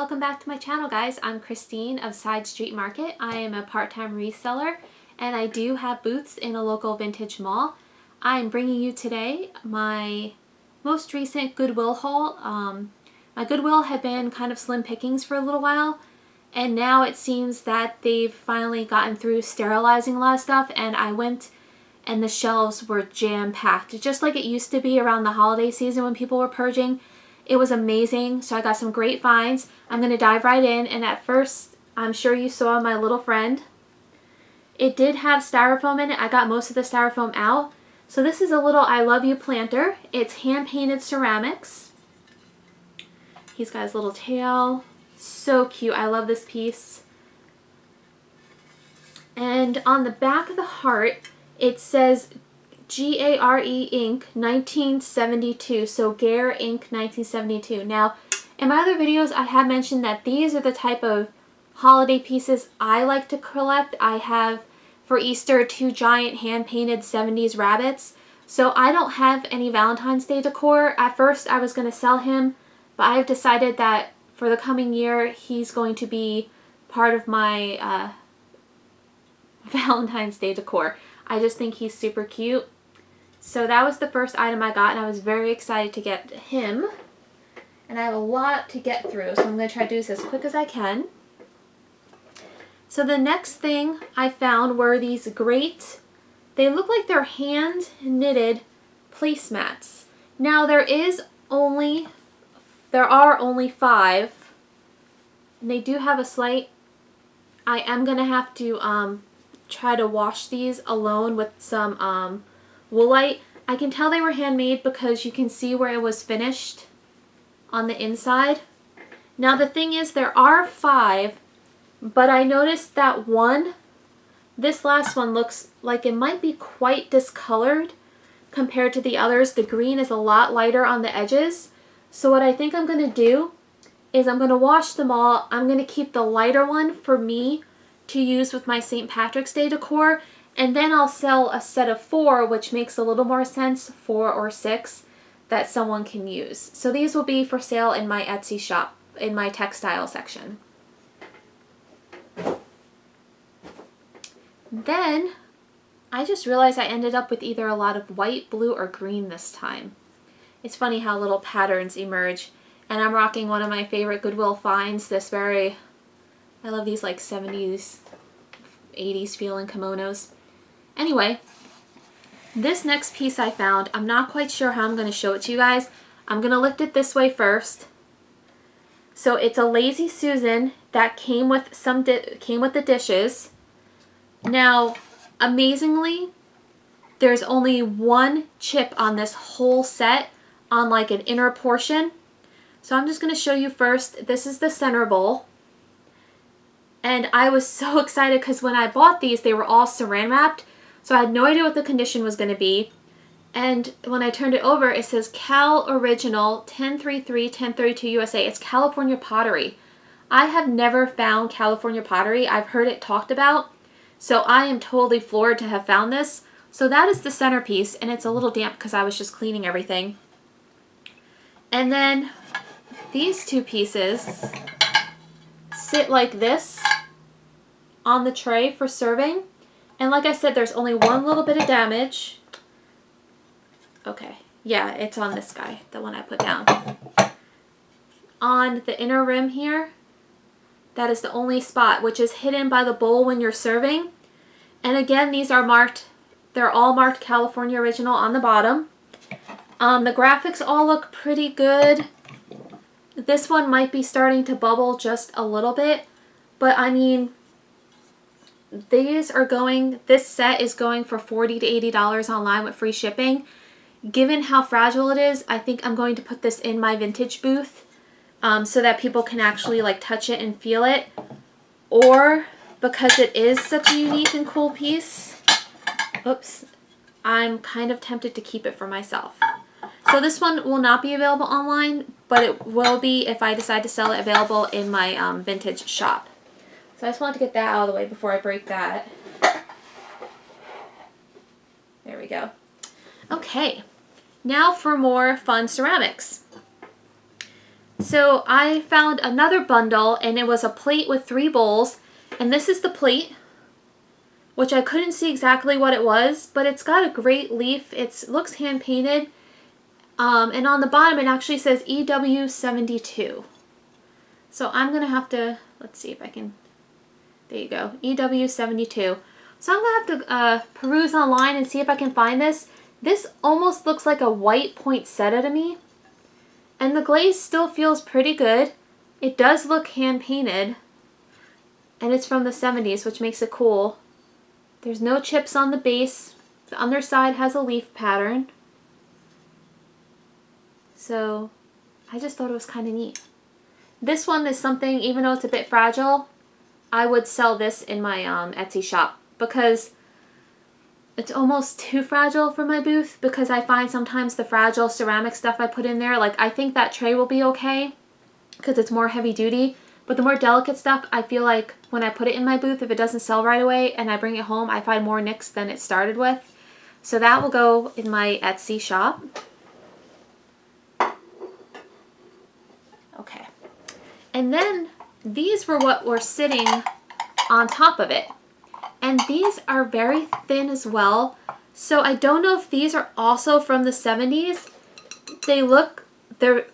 welcome back to my channel, guys. I'm Christine of Side Street Market. I am a part-time reseller and I do have booths in a local vintage mall. I'm bringing you today my most recent Goodwill haul. My Goodwill had been kind of slim pickings for a little while, and now it seems that they've finally gotten through sterilizing a lot of stuff, and I went and the shelves were jam-packed, just like it used to be around the holiday season when people were purging. It was amazing, so I got some great finds. I'm going to dive right in, and at first, I'm sure you saw my little friend. It did have styrofoam in it. I got most of the styrofoam out. So this is a little I Love You planter. It's hand-painted ceramics. He's got his little tail. So cute. I love this piece. And on the back of the heart, it says G-A-R-E Inc. 1972, so Gare Inc. 1972. Now, in my other videos, I have mentioned that these are the type of holiday pieces I like to collect. I have, for Easter, 2 giant hand-painted 70s rabbits. So I don't have any Valentine's Day decor. At first, I was going to sell him, but I've decided that for the coming year, he's going to be part of my Valentine's Day decor. I just think he's super cute. So that was the first item I got, and I was very excited to get him. And I have a lot to get through, so I'm going to try to do this as quick as I can. So the next thing I found were these great, they look like they're hand knitted placemats. Now there are only 5, and they do have a slight, I am going to have to try to wash these alone with some Woolite. I can tell they were handmade because you can see where it was finished on the inside. Now the thing is, there are 5, but I noticed that this last one looks like it might be quite discolored compared to the others. The green is a lot lighter on the edges. So what I think I'm going to do is I'm going to wash them all. I'm going to keep the lighter one for me to use with my St. Patrick's Day decor. And then I'll sell a set of 4, which makes a little more sense, 4 or 6, that someone can use. So these will be for sale in my Etsy shop, in my textile section. Then, I just realized I ended up with either a lot of white, blue, or green this time. It's funny how little patterns emerge. And I'm rocking one of my favorite Goodwill finds, I love these like 70s, 80s feeling kimonos. Anyway, this next piece I found, I'm not quite sure how I'm going to show it to you guys. I'm going to lift it this way first. So it's a Lazy Susan that came with the dishes. Now, amazingly, there's only 1 chip on this whole set on like an inner portion. So I'm just going to show you first. This is the center bowl. And I was so excited because when I bought these, they were all saran wrapped. So I had no idea what the condition was going to be. And when I turned it over, it says Cal Original 1033, 1032 USA. It's California Pottery. I have never found California Pottery. I've heard it talked about. So I am totally floored to have found this. So that is the centerpiece, and it's a little damp because I was just cleaning everything. And then these 2 pieces sit like this on the tray for serving. And like I said, there's only 1 little bit of damage. Okay, yeah, it's on this guy, the one I put down. On the inner rim here, that is the only spot, which is hidden by the bowl when you're serving. And again, these are marked, they're all marked California Original on the bottom. The graphics all look pretty good. This one might be starting to bubble just a little bit, but I mean, this set is going for $40 to $80 online with free shipping. Given how fragile it is, I think I'm going to put this in my vintage booth so that people can actually like touch it and feel it. Or because it is such a unique and cool piece, oops, I'm kind of tempted to keep it for myself. So this one will not be available online, but it will be, if I decide to sell it, available in my vintage shop. So I just wanted to get that out of the way before I break that. There we go. Okay, now for more fun ceramics. So I found another bundle, and it was a plate with 3 bowls, and this is the plate, which I couldn't see exactly what it was, but it's got a great leaf. It looks hand painted, and on the bottom it actually says EW72. So I'm gonna have to, let's see if I can, there you go, EW72. So I'm gonna have to peruse online and see if I can find this. This almost looks like a white poinsettia to me, and the glaze still feels pretty good. It does look hand painted, and it's from the 70s, which makes it cool. There's no chips on the base. The underside has a leaf pattern. So I just thought it was kind of neat. This one is something, even though it's a bit fragile, I would sell this in my Etsy shop because it's almost too fragile for my booth, because I find sometimes the fragile ceramic stuff I put in there, like I think that tray will be okay because it's more heavy duty. But the more delicate stuff, I feel like when I put it in my booth, if it doesn't sell right away and I bring it home, I find more nicks than it started with. So that will go in my Etsy shop. Okay. And then these were what were sitting on top of it. And these are very thin as well. So I don't know if these are also from the 70s. They're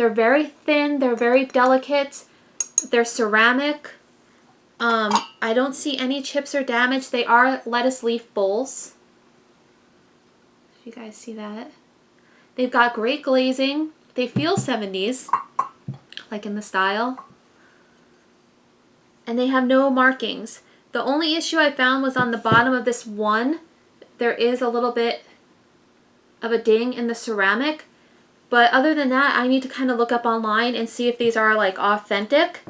very thin, they're very delicate. They're ceramic. I don't see any chips or damage. They are lettuce leaf bowls. If you guys see that. They've got great glazing. They feel 70s, like in the style. And they have no markings. The only issue I found was on the bottom of this one. There is a little bit of a ding in the ceramic. But other than that, I need to kind of look up online and see if these are like authentic,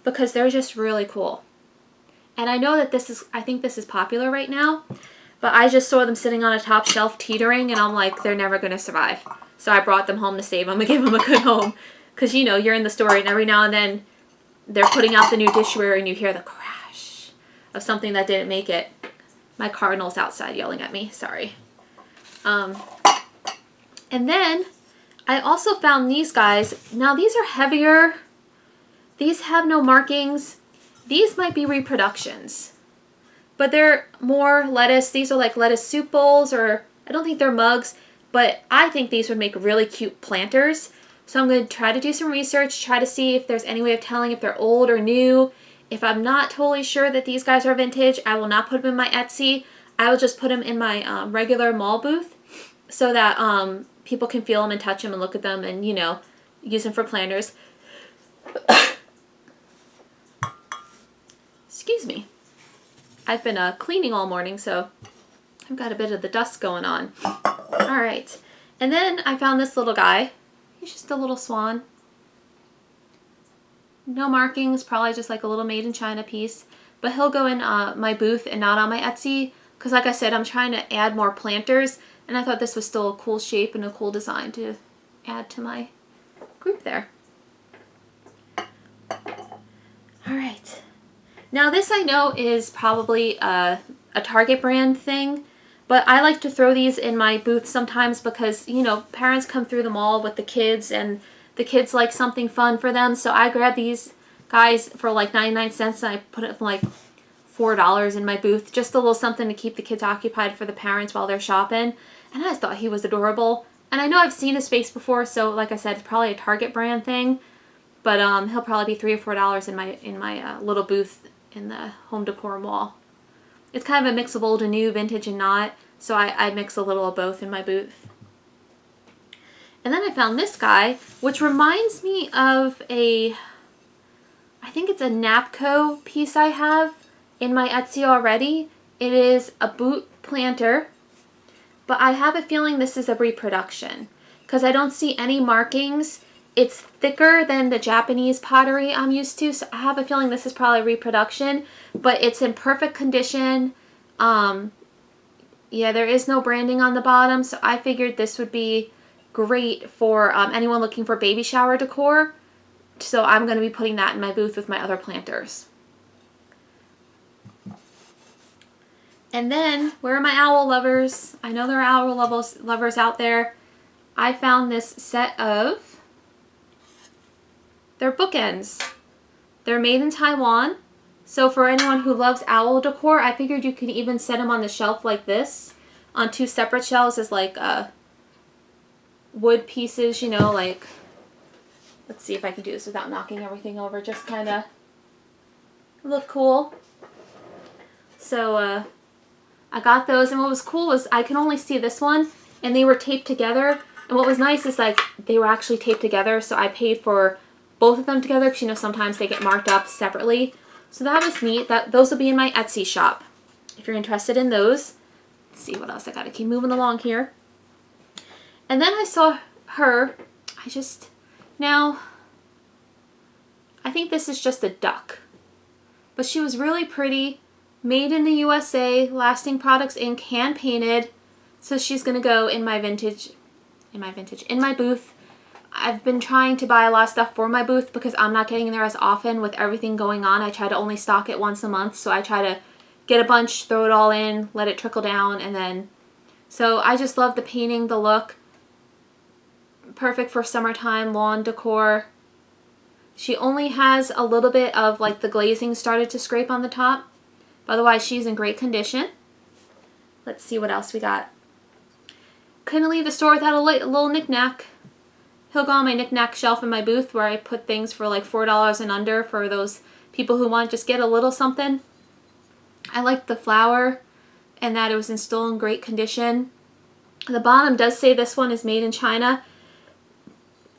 because they're just really cool. And I know that I think this is popular right now, but I just saw them sitting on a top shelf teetering, and I'm like, they're never going to survive. So I brought them home to save them and give them a good home. Because, you know, you're in the store and every now and then they're putting out the new dishware and you hear the crash of something that didn't make it. My cardinal's outside yelling at me, sorry. And then I also found these guys. Now these are heavier. These have no markings. These might be reproductions, but they're more lettuce. These are like lettuce soup bowls, or I don't think they're mugs, but I think these would make really cute planters. So I'm going to try to do some research, try to see if there's any way of telling if they're old or new. If I'm not totally sure that these guys are vintage, I will not put them in my Etsy. I will just put them in my regular mall booth so that people can feel them and touch them and look at them and, you know, use them for planters. Excuse me. I've been cleaning all morning, so I've got a bit of the dust going on. All right. And then I found this little guy. He's just a little swan. No markings, probably just like a little made in China piece. But he'll go in my booth and not on my Etsy, because like I said, I'm trying to add more planters, and I thought this was still a cool shape and a cool design to add to my group there. All right. Now this I know is probably a Target brand thing, but I like to throw these in my booth sometimes because, you know, parents come through the mall with the kids and the kids like something fun for them. So I grab these guys for like 99 cents and I put it like $4 in my booth. Just a little something to keep the kids occupied for the parents while they're shopping. And I just thought he was adorable. And I know I've seen his face before, so like I said, it's probably a Target brand thing. But he'll probably be $3 or $4 in my little booth in the home decor mall. It's kind of a mix of old and new, vintage and not, so I mix a little of both in my booth. And then I found this guy, which reminds me of I think it's a Napco piece I have in my Etsy already. It is a boot planter, but I have a feeling this is a reproduction because I don't see any markings. It's thicker than the Japanese pottery I'm used to, so I have a feeling this is probably reproduction, but it's in perfect condition. Yeah, there is no branding on the bottom, so I figured this would be great for anyone looking for baby shower decor. So I'm going to be putting that in my booth with my other planters. And then, where are my owl lovers? I know there are owl lovers out there. I found this set of they're bookends. They're made in Taiwan. So for anyone who loves owl decor, I figured you could even set them on the shelf like this, on two separate shelves as like wood pieces, you know, like, let's see if I can do this without knocking everything over, just kind of look cool. So I got those, and what was cool was I can only see this one, and they were taped together, and what was nice is like they were actually taped together, so I paid for both of them together because, you know, sometimes they get marked up separately. So that was neat. Those will be in my Etsy shop if you're interested in those. Let's see what else I gotta keep moving along here. And then I saw her, now, I think this is just a duck, but she was really pretty, made in the USA, Lasting Products Inc., hand painted, so she's gonna go in my booth. I've been trying to buy a lot of stuff for my booth because I'm not getting there as often with everything going on. I try to only stock it once a month, so I try to get a bunch, throw it all in, let it trickle down, and then, so I just love the painting, the look. Perfect for summertime lawn decor. She only has a little bit of like the glazing started to scrape on the top. But otherwise, she's in great condition. Let's see what else we got. Couldn't leave the store without a little knick-knack. He'll go on my knick-knack shelf in my booth where I put things for like $4 and under for those people who want to just get a little something. I like the flower and that it was still in great condition. The bottom does say this one is made in China.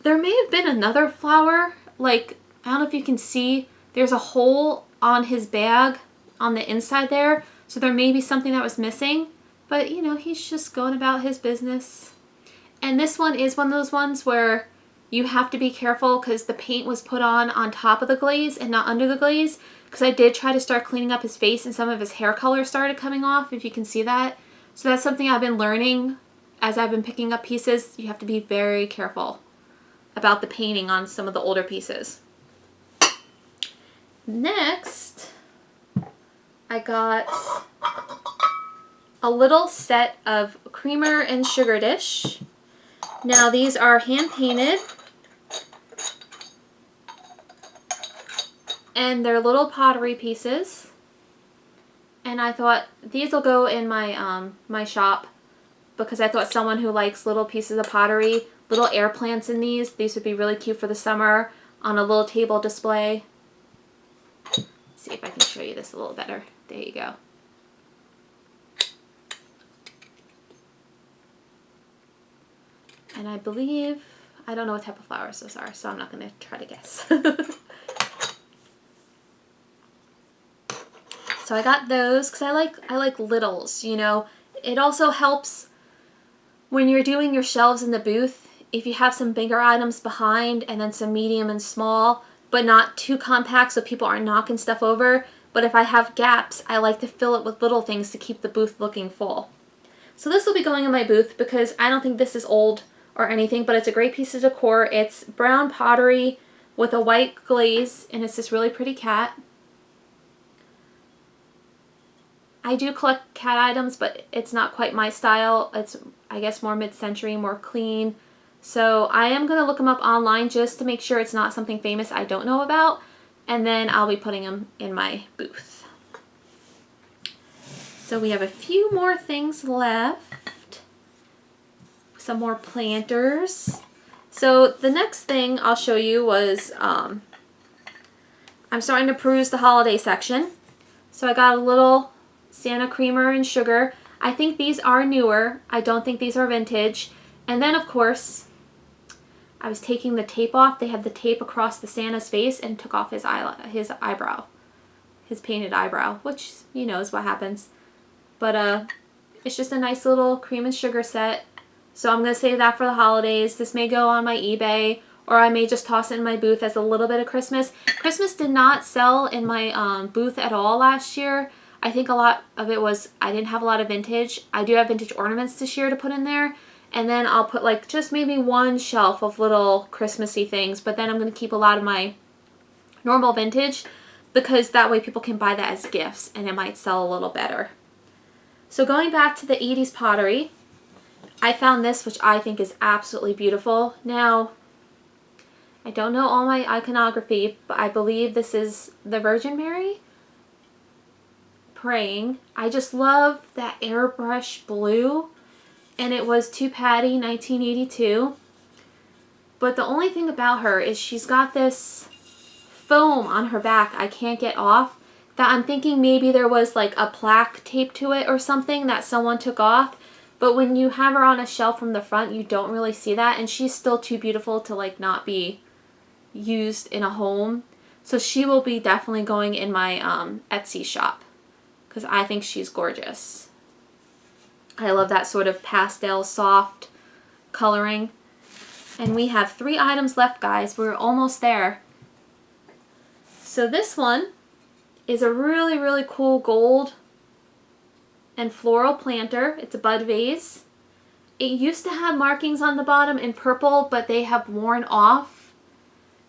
There may have been another flower, like, I don't know if you can see, there's a hole on his bag on the inside there, so there may be something that was missing, but you know, he's just going about his business. And this one is one of those ones where you have to be careful because the paint was put on top of the glaze and not under the glaze, because I did try to start cleaning up his face and some of his hair color started coming off, if you can see that. So that's something I've been learning as I've been picking up pieces. You have to be very careful about the painting on some of the older pieces. Next, I got a little set of creamer and sugar dish. Now these are hand painted and they're little pottery pieces. And I thought these will go in my my shop because I thought someone who likes little pieces of pottery, little air plants in these would be really cute for the summer on a little table display. Let's see if I can show you this a little better. There you go. And I believe, I don't know what type of flowers those are, so I'm not going to try to guess. So I got those because I like littles, you know. It also helps when you're doing your shelves in the booth, if you have some bigger items behind and then some medium and small, but not too compact so people aren't knocking stuff over. But if I have gaps, I like to fill it with little things to keep the booth looking full. So this will be going in my booth because I don't think this is old or anything, but it's a great piece of decor. It's brown pottery with a white glaze, and it's this really pretty cat. I do collect cat items, but it's not quite my style. It's, I guess, more mid-century, more clean. So I am going to look them up online just to make sure it's not something famous I don't know about, and then I'll be putting them in my booth. So we have a few more things left. Some more planters. So the next thing I'll show you was, I'm starting to peruse the holiday section. So I got a little Santa creamer and sugar. I think these are newer. I don't think these are vintage. And then of course, I was taking the tape off. They had the tape across the Santa's face and took off his eyebrow. His painted eyebrow, which, you know, is what happens. But it's just a nice little cream and sugar set. So I'm going to save that for the holidays. This may go on my eBay, or I may just toss it in my booth as a little bit of Christmas. Christmas did not sell in my booth at all last year. I think a lot of it was I didn't have a lot of vintage. I do have vintage ornaments this year to put in there. And then I'll put like just maybe one shelf of little Christmassy things. But then I'm going to keep a lot of my normal vintage because that way people can buy that as gifts and it might sell a little better. So going back to the 80s pottery, I found this, which I think is absolutely beautiful. Now, I don't know all my iconography, but I believe this is the Virgin Mary praying. I just love that airbrush blue, and it was to Patty 1982. But the only thing about her is she's got this foam on her back I can't get off, that I'm thinking maybe there was like a plaque taped to it or something that someone took off. But when you have her on a shelf from the front, you don't really see that, and she's still too beautiful to like not be used in a home. So she will be definitely going in my Etsy shop because I think she's gorgeous. I love that sort of pastel soft coloring. And we have 3 items left, guys. We're almost there. So this one is a really, really cool gold and floral planter. It's a bud vase. It used to have markings on the bottom in purple, but they have worn off.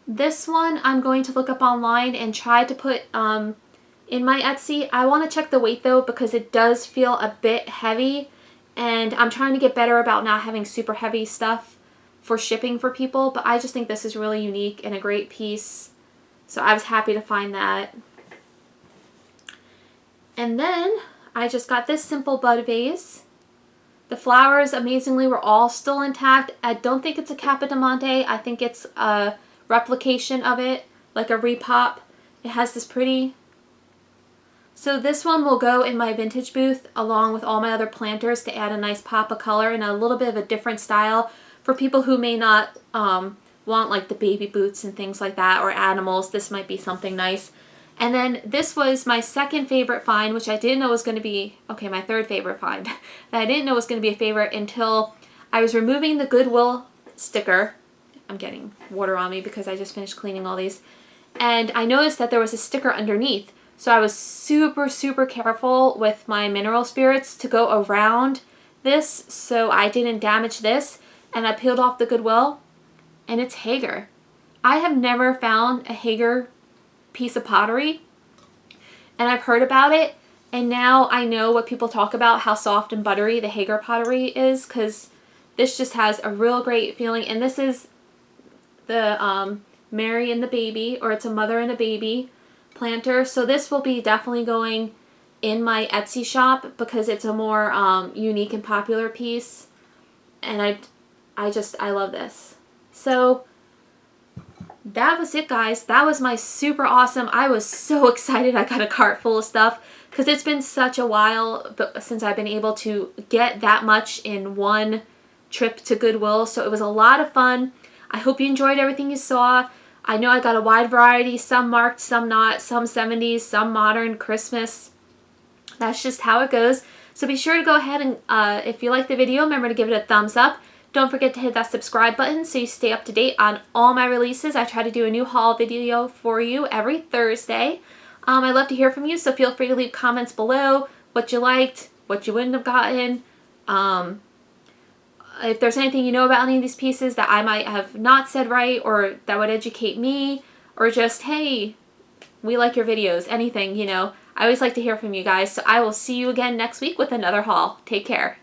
This one I'm going to look up online and try to put in my Etsy. I want to check the weight though, because it does feel a bit heavy, and I'm trying to get better about not having super heavy stuff for shipping for people, but I just think this is really unique and a great piece. So I was happy to find that. And then I just got this simple bud vase. The flowers, amazingly, were all still intact. I don't think it's a Capodimonte. I think it's a replication of it, like a repop. It has this pretty... So this one will go in my vintage booth along with all my other planters to add a nice pop of color and a little bit of a different style for people who may not want like the baby boots and things like that, or animals. This might be something nice. And then this was my second favorite find, which I didn't know was going to be, okay, my third favorite find, that I didn't know was going to be a favorite until I was removing the Goodwill sticker. I'm getting water on me because I just finished cleaning all these. And I noticed that there was a sticker underneath. So I was super, super careful with my mineral spirits to go around this so I didn't damage this. And I peeled off the Goodwill, and it's Hager. I have never found a Hager piece of pottery, and I've heard about it, and now I know what people talk about, how soft and buttery the Hager pottery is, because this just has a real great feeling. And this is the Mary and the baby, or it's a mother and a baby planter. So this will be definitely going in my Etsy shop because it's a more unique and popular piece, and I love this. So that was it, guys. That was my super awesome. I was so excited I got a cart full of stuff because it's been such a while since I've been able to get that much in one trip to Goodwill. So it was a lot of fun. I hope you enjoyed everything you saw. I know I got a wide variety, some marked, some not, some 70s, some modern, Christmas. That's just how it goes. So be sure to go ahead and if you like the video, remember to give it a thumbs up. Don't forget to hit that subscribe button so you stay up to date on all my releases. I try to do a new haul video for you every Thursday. I love to hear from you, so feel free to leave comments below what you liked, what you wouldn't have gotten. If there's anything you know about any of these pieces that I might have not said right or that would educate me, or just, hey, we like your videos, anything, you know. I always like to hear from you guys. So I will see you again next week with another haul. Take care.